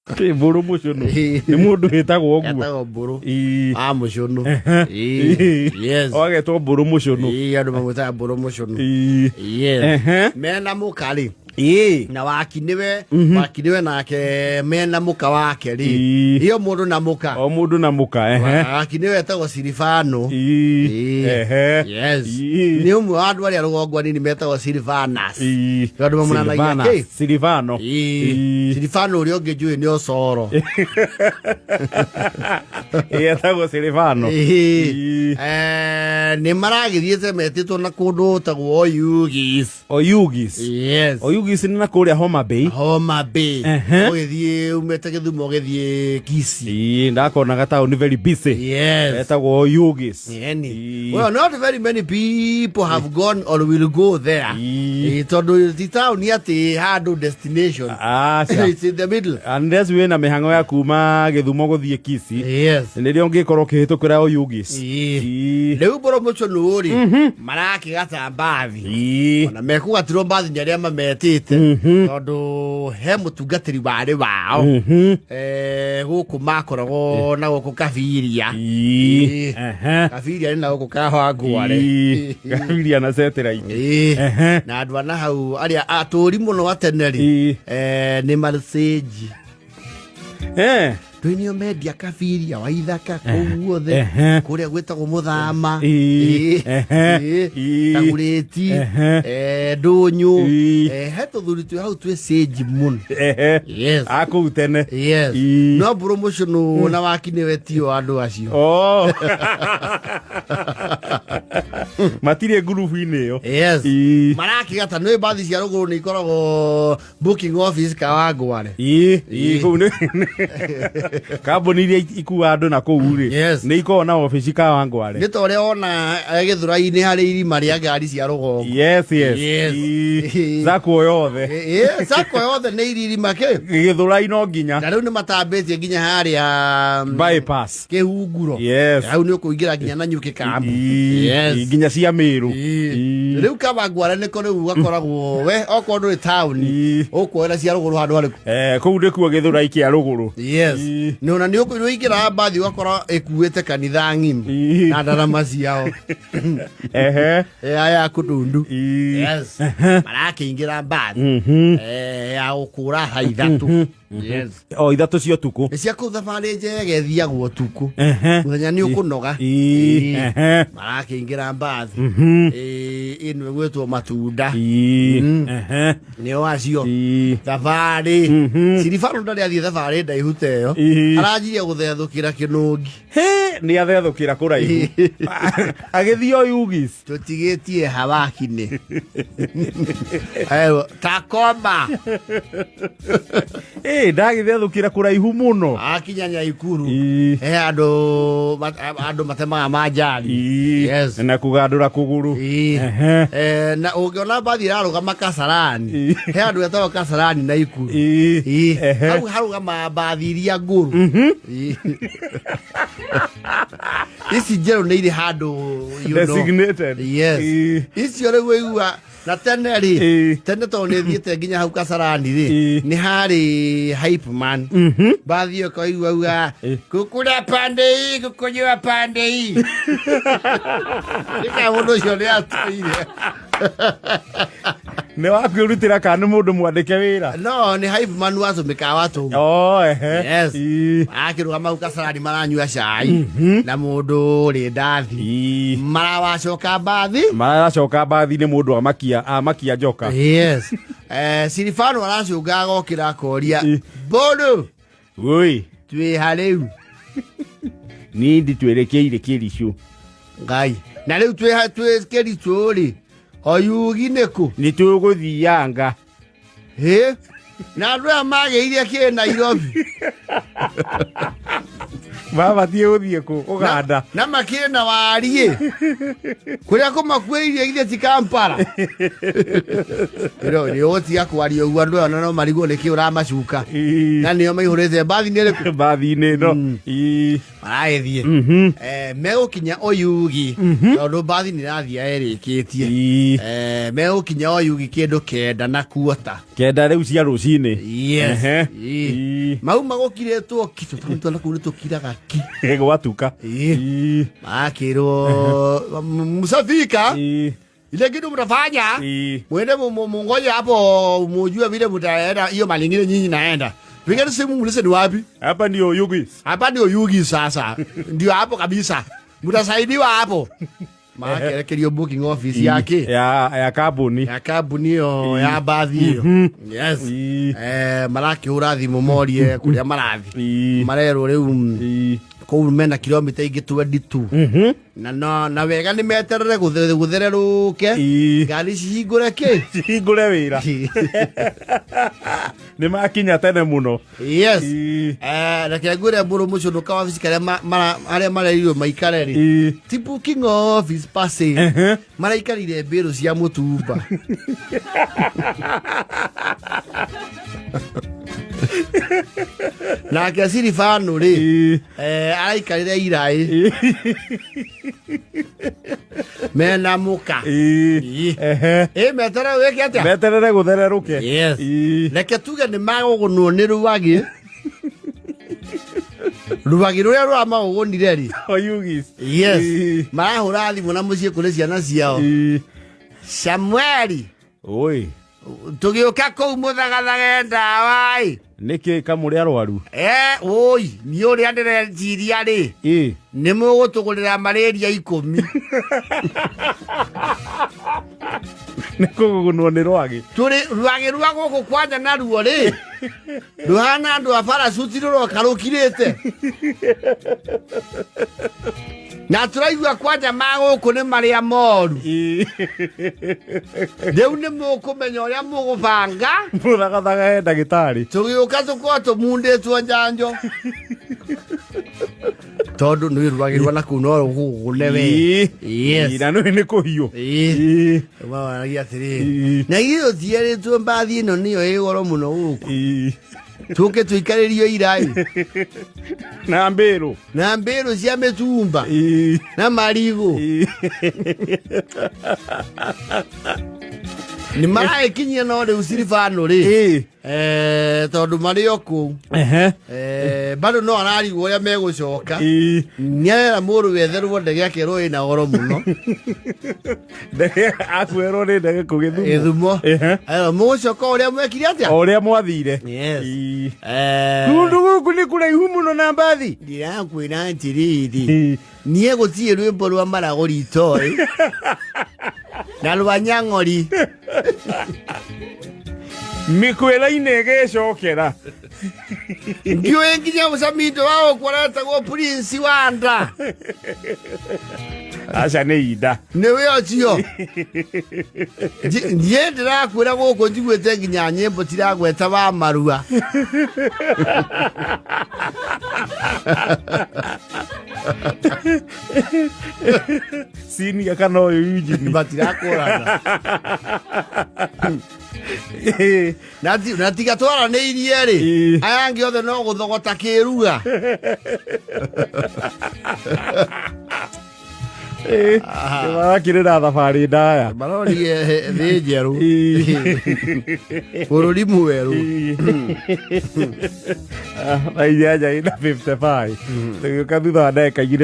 Mburu mucono ni mundu hitagwo oguo etagwo mburu mucono yes ogetwo mburu mucono andu mamwitaga mburu mucono mena mukari na waki niwe nake mena muka wake ri iyo mundu na muka o mundu na muka waki niwe etagwo Silvano yes ni umwe wa andu aria rugongwa ni metagwo Silvanus andu mamunanagia Silvano Silvano uria ungi njui ni Osoro etagwo Silvano ni maragithiete metitwo na kundu tagwo Oyugis yes Oyugis ni na kuria Homa Bay ogithie umete Githumo ogithie Kisii ndakona gataũ ni very busy yes etagwo Oyugis well not very many people have gone or will go there tondu ti town ni ati handu destination it's in the middle unless we na mihango ya kuma Githumo guthie Kisii yes ndio ngikorwo kihitukira Oyugis riu mburu mucono ri marakigata mbathi ona mekugatirwo mbathi ni aria mametite tondu he mutungatiri wari wao guku makoragwo na guku Kabiria Kabiria ni na guku Kahwangware Kabiria na satellite na andu ana hau aria aturi muno ateneri ni Marseji Twenio media Kabiria wa ithaka kuuothe kuria gwetagwo Muthama Tagureti Ndunyu heto thuri tu hau twe sage muno yes aku tene yes no promotion na wakine tio andu acio matire group ine yo yes marakigata no bathi cia ruguru ni ikoragwo booking office Kawangware ku ne kambuni iria ikuwa andu na kuu ri ni iko na office Kawangware ni tore ona Githurai-ini hari irima ria ngari cia rugongo yes zako yothe zako yothe ni irima ke Githurai no nginya na riu ni matambetie nginya hari bypass Kihunguro hau ni ukuingira nginya na Nyuki Camp nginya cia Miru riu Kawangware ni ko riu gakoragwo we okorwo nduri town ukuona cia ruguru handu hariku kuu ndikuo Githurai kia ruguru yes nona ni ukuingira mbathi ugakora ikuite kanitha ng'ima na ndarama ciao aya kudundu yes marakingira mbathi ya ukura haithatu yes ithatu cio tuku cia ku thabari njege thiagwo tuku muthenya ni ukunoga marakingira mbathi ino gwetwo matunda nio acio thabari Silvano ndari athie thabari ndaihu teyo aranjiria guthethukira kinungi ni athethukira kuraihu agithio Oyugis tutigitie hawakine ayo takoma ndagithethukira kuraihu muno akinya Nyaikuru andu matemaga majani yes na kugandura kuguru na ungiona mbathi irarugama Kasarani he andu etagwo Kasarani na Ikuru hau harugama mbathi iria nguru ici njeru ni iri handu designated yes icio riu igua na tene ri tene to ni thiete nginya hau Kasarani ri ni hari hype man bathi yo koigua kukura pande hii kukunywa pande hii ika mundu cio ni atuire ne wakwirutira kana mundu mwandike wira no ni hype man watumika watu yes akiruga mau Kasarani maranyua cai na mundu ri ndathi marawacoka bathi ni mundu amakia njoka yes Silvano aracunga gokira koria bodo oi twi hariu ni nditwerekeire kiricu ngai na riu twi kiricu ri Oyugi niku ni tuguthianga na andu aya mageirie ki Nairobi baba tie uthie ku Uganda na makina warie kuria kumakuirie ithe ti Kampala ni oti akwario ugu andu aya no marigo ni ki uramacuka na nio maihurite mbathi ni riku mbathi ni no maraithie megukinya Oyugi tondu mbathi ni rathia erikitie megukinya Oyugi kindu 9:15 kenda riu cia rucini mau magukiretwo kitu twana kuri tukiraga ki gwatuka makirwo musafika ile kitu mtafanya mwende mungoje hapo mujue vile mtaenda hiyo malingine nyinyi naenda Vingine simu mulise ni wapi? Hapa ndio Oyugi. Hapa ndio Oyugi sasa. Ndio hapo kabisa. Mtasaidiwa hapo. Maana kile booking office yake ya kabuni. Ya kabuni yo ya baadhi hiyo. Yes. Malaki urathi mumorie kuria marathi. Marero riu ko mena kilomita ingi 22. Na wega ni meterere guthereruke. Gari cihingure ki? Cihingure wira. Ni makinya tene muno. Yes. Reke ngure mburu mucio nduka office kare aria marerio maikare ri. Ti booking office passe. Maraikarire mbiru cia mutumba. Na kiasiri fanu ri araikarire irai mena muka metere weke atia meterere guthereruke yes reke tuge ni magugunwo ni ruwagi ruwagi ruria rwa magugunire ri Oyugis yes marahura thimu na mucie kuri ciana ciao Samueli oi tugiuka kou muthagathaga ndawa niki kamuri arwaru oi ni uri andire jiria ri ni mugutugurira malaria 10 nikugunwo ni rwagi turi rwagi rwa guku kwanja na ruo ri ruhana andu afara sutiro karukirite na turaigua kwanja maguku ni maria moru riu ni mukumenya uria mugubanga muthagathaga ndagitari tugiuka tukwa tumunditwo njanjo tondu ni rwagirwa na kuno gugunewe yes ira ni kuhiu wanagia atiri na iyo thieritwo mbathi ino niyo igoro muno guku tuke tuikaririo irai na mbiru cia mitumba na marigo ni marae kinyia no de usirifano ri tondu mario ku bado no arari uria megucoka nyera muru wetheru ndege yake roi na goro muno ndege akwero ni ndege kugithumo mugucoka uria mwekire atia uria mwathire yes kundu guku ni kuraihu muno na mbathi ndirakwira ntiriri nie gutie rwimbo rwa maragori itoi na rwa nyang'ori mikwela inegecokera ngiwe nginya musamito wao kwareta prince wanda aca ni ida niwe ocio ndiye ndirakwira guku njiguite nginya nyimbo tiragweta wa marua sini kana Oyugi batirakuraga na tiga twara ni irie ri aya ngi othe no guthogota kiruga marakirira thabari ndaya marorie thi njeru bururi mweru na ijaja ina 55 tugiuka thutha wa ndagika